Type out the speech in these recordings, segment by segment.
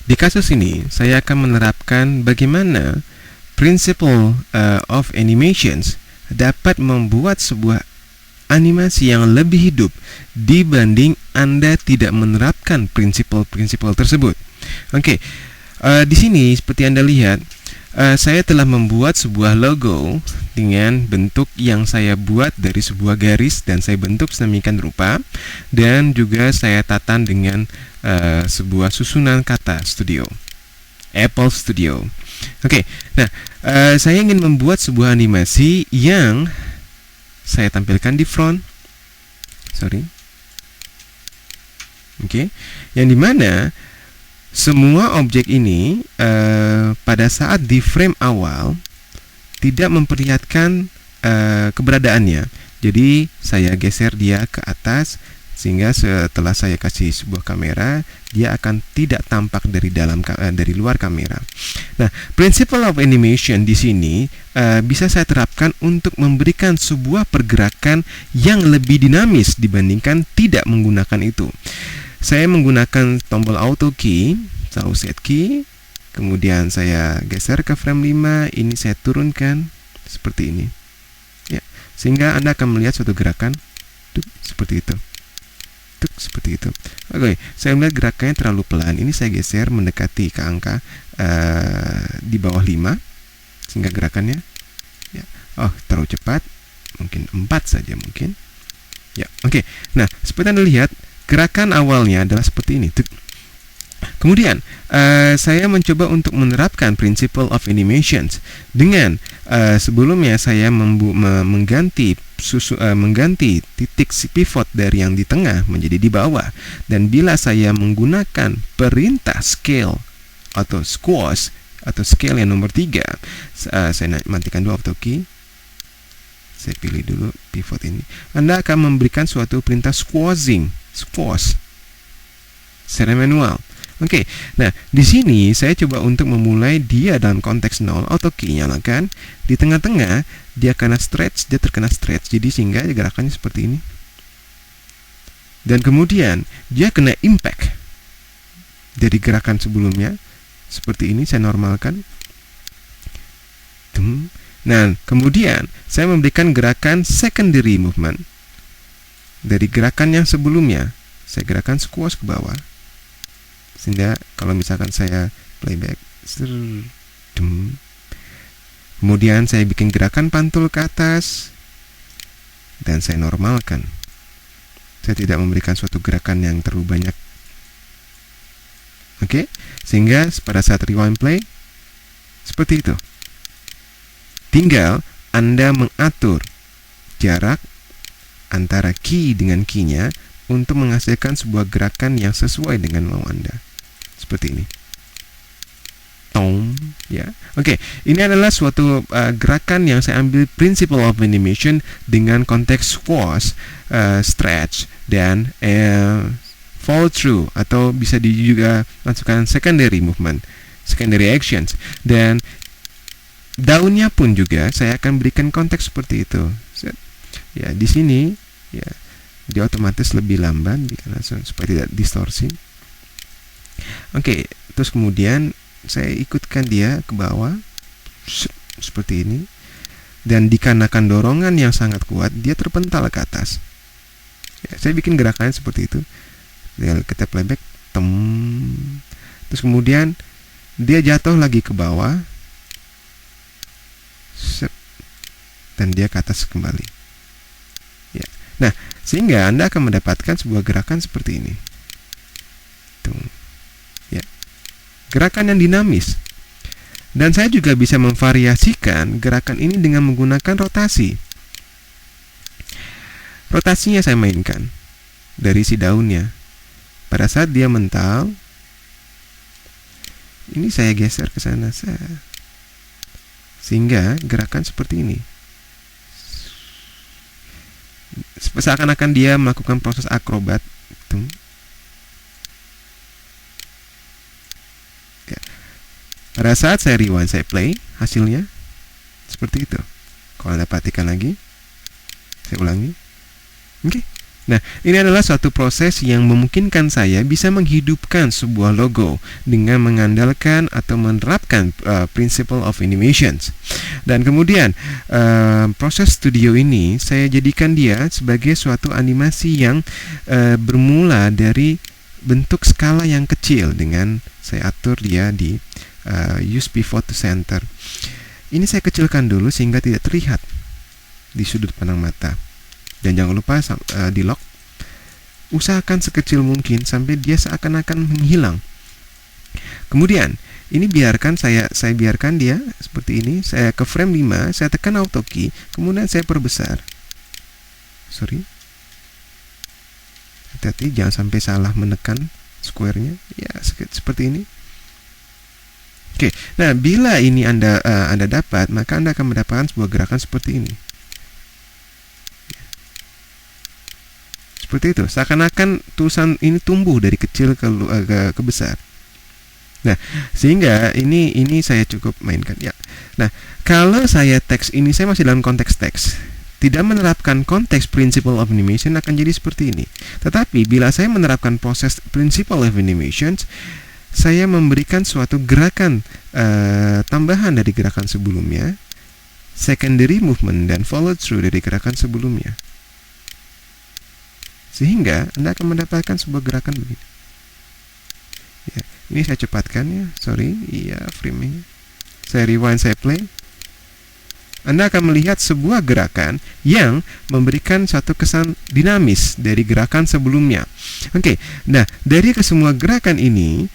Di kasus ini, saya akan menerapkan bagaimana principle of animations dapat membuat sebuah animasi yang lebih hidup dibanding Anda tidak menerapkan prinsip-prinsip tersebut. Oke, di sini seperti Anda lihat, saya telah membuat sebuah logo dengan bentuk yang saya buat dari sebuah garis dan saya bentuk sedemikian rupa, dan juga saya tata dengan sebuah susunan kata studio, Apple Studio. Oke, nah saya ingin membuat sebuah animasi yang saya tampilkan di front, Oke, yang dimana semua objek ini pada saat di frame awal tidak memperlihatkan keberadaannya. Jadi saya geser dia ke atas sehingga setelah saya kasih sebuah kamera, dia akan tidak tampak dari dari luar kamera. Nah, principle of animation di sini bisa saya terapkan untuk memberikan sebuah pergerakan yang lebih dinamis dibandingkan tidak menggunakan itu. Saya menggunakan tombol auto key, selalu set key, kemudian saya geser ke frame 5, ini saya turunkan seperti ini. Ya, sehingga Anda akan melihat suatu gerakan seperti itu. Seperti itu. Oke, saya melihat gerakannya terlalu pelan. Ini saya geser mendekati ke angka di bawah 5 sehingga gerakannya terlalu cepat. Mungkin 4 saja mungkin. Ya, oke. Nah, seperti Anda lihat, gerakan awalnya adalah seperti ini. Kemudian saya mencoba untuk menerapkan principle of animations dengan sebelumnya saya mengganti titik pivot dari yang di tengah menjadi di bawah, dan bila saya menggunakan perintah scale atau squash atau scale yang nomor 3, saya matikan dulu auto key, saya pilih dulu pivot ini, Anda akan memberikan suatu perintah squash secara manual. Oke, nah di sini saya coba untuk memulai dia dalam konteks 0, auto key nyalakan, di tengah-tengah dia terkena stretch, jadi sehingga gerakannya seperti ini. Dan kemudian dia kena impact dari gerakan sebelumnya, seperti ini, saya normalkan. Nah, kemudian saya memberikan gerakan secondary movement dari gerakan yang sebelumnya. Saya gerakan squash ke bawah, sehingga kalau misalkan saya playback, kemudian saya bikin gerakan pantul ke atas dan saya normalkan. Saya tidak memberikan suatu gerakan yang terlalu banyak. Oke, sehingga pada saat rewind play seperti itu. Tinggal Anda mengatur jarak antara key dengan key-nya untuk menghasilkan sebuah gerakan yang sesuai dengan mau Anda. Seperti ini. Ya. Oke, ini adalah suatu gerakan yang saya ambil principle of animation dengan konteks squash, stretch, dan fall through, atau bisa juga masukkan secondary movement, secondary actions. Dan daunnya pun juga saya akan berikan konteks seperti itu. Ya, di sini ya dia otomatis lebih lamban supaya tidak distorsi. Oke, terus kemudian saya ikutkan dia ke bawah seperti ini, dan dikarenakan dorongan yang sangat kuat dia terpental ke atas. Ya, saya bikin gerakannya seperti itu. Kita playback, terus kemudian dia jatuh lagi ke bawah, dan dia ke atas kembali. Ya. Nah, sehingga Anda akan mendapatkan sebuah gerakan seperti ini. Ya. Gerakan yang dinamis. Dan saya juga bisa memvariasikan gerakan ini dengan menggunakan rotasi. Rotasinya saya mainkan dari si daunnya. Pada saat dia mental, ini saya geser ke sana, sehingga gerakan seperti ini. Seakan-akan dia melakukan proses akrobat. Ya. Pada saat saya rewind, saya play, hasilnya seperti itu. Kalau Anda perhatikan lagi, saya ulangi. Oke. Nah, ini adalah suatu proses yang memungkinkan saya bisa menghidupkan sebuah logo dengan mengandalkan atau menerapkan principle of animations. Dan kemudian proses studio ini saya jadikan dia sebagai suatu animasi yang bermula dari bentuk skala yang kecil dengan saya atur dia di use pivot to center. Ini saya kecilkan dulu sehingga tidak terlihat di sudut pandang mata. Dan jangan lupa di lock. Usahakan sekecil mungkin sampai dia seakan-akan menghilang. Kemudian, ini biarkan saya biarkan dia seperti ini. Saya ke frame 5, saya tekan auto key, kemudian saya perbesar. Hati-hati jangan sampai salah menekan square-nya. Ya, seperti ini. Oke. Nah, bila ini Anda dapat, maka Anda akan mendapatkan sebuah gerakan seperti ini. Seperti itu, seakan-akan tulisan ini tumbuh dari kecil ke besar. Nah, sehingga ini saya cukup mainkan ya. Nah, kalau saya teks ini, saya masih dalam konteks teks, tidak menerapkan konteks principle of animation, akan jadi seperti ini. Tetapi bila saya menerapkan proses principle of animation, saya memberikan suatu gerakan tambahan dari gerakan sebelumnya, secondary movement dan follow through dari gerakan sebelumnya. Sehingga Anda akan mendapatkan sebuah gerakan begini. Ya, ini saya cepatkan ya, framing. Saya rewind, saya play. Anda akan melihat sebuah gerakan yang memberikan satu kesan dinamis dari gerakan sebelumnya. Oke, nah dari kesemua gerakan ini,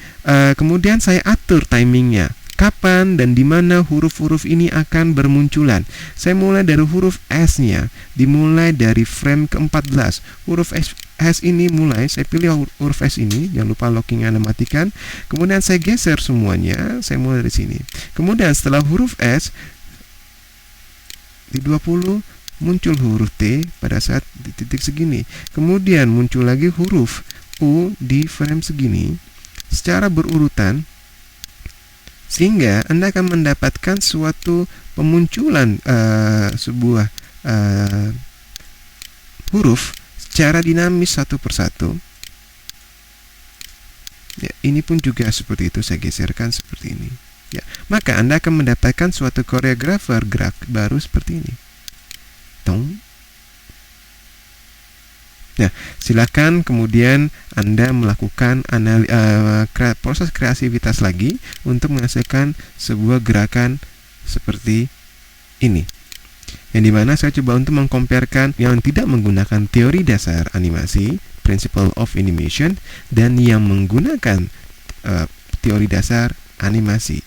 kemudian saya atur timingnya. Kapan dan di mana huruf-huruf ini akan bermunculan. Saya mulai dari huruf S-nya, dimulai dari frame ke-14. Huruf S ini mulai, saya pilih huruf S ini, jangan lupa locking Anda matikan. Kemudian saya geser semuanya, saya mulai dari sini. Kemudian setelah huruf S, di 20 muncul huruf T pada saat di titik segini. Kemudian muncul lagi huruf U di frame segini, secara berurutan, sehingga Anda akan mendapatkan suatu pemunculan sebuah huruf secara dinamis satu persatu. Ya, ini pun juga seperti itu, saya geserkan seperti ini. Ya, maka Anda akan mendapatkan suatu koreografer gerak baru seperti ini. Tong. Nah, silakan kemudian Anda melakukan proses kreativitas lagi untuk menghasilkan sebuah gerakan seperti ini. Yang dimana saya coba untuk mengkomparkan yang tidak menggunakan teori dasar animasi, principle of animation, dan yang menggunakan teori dasar animasi.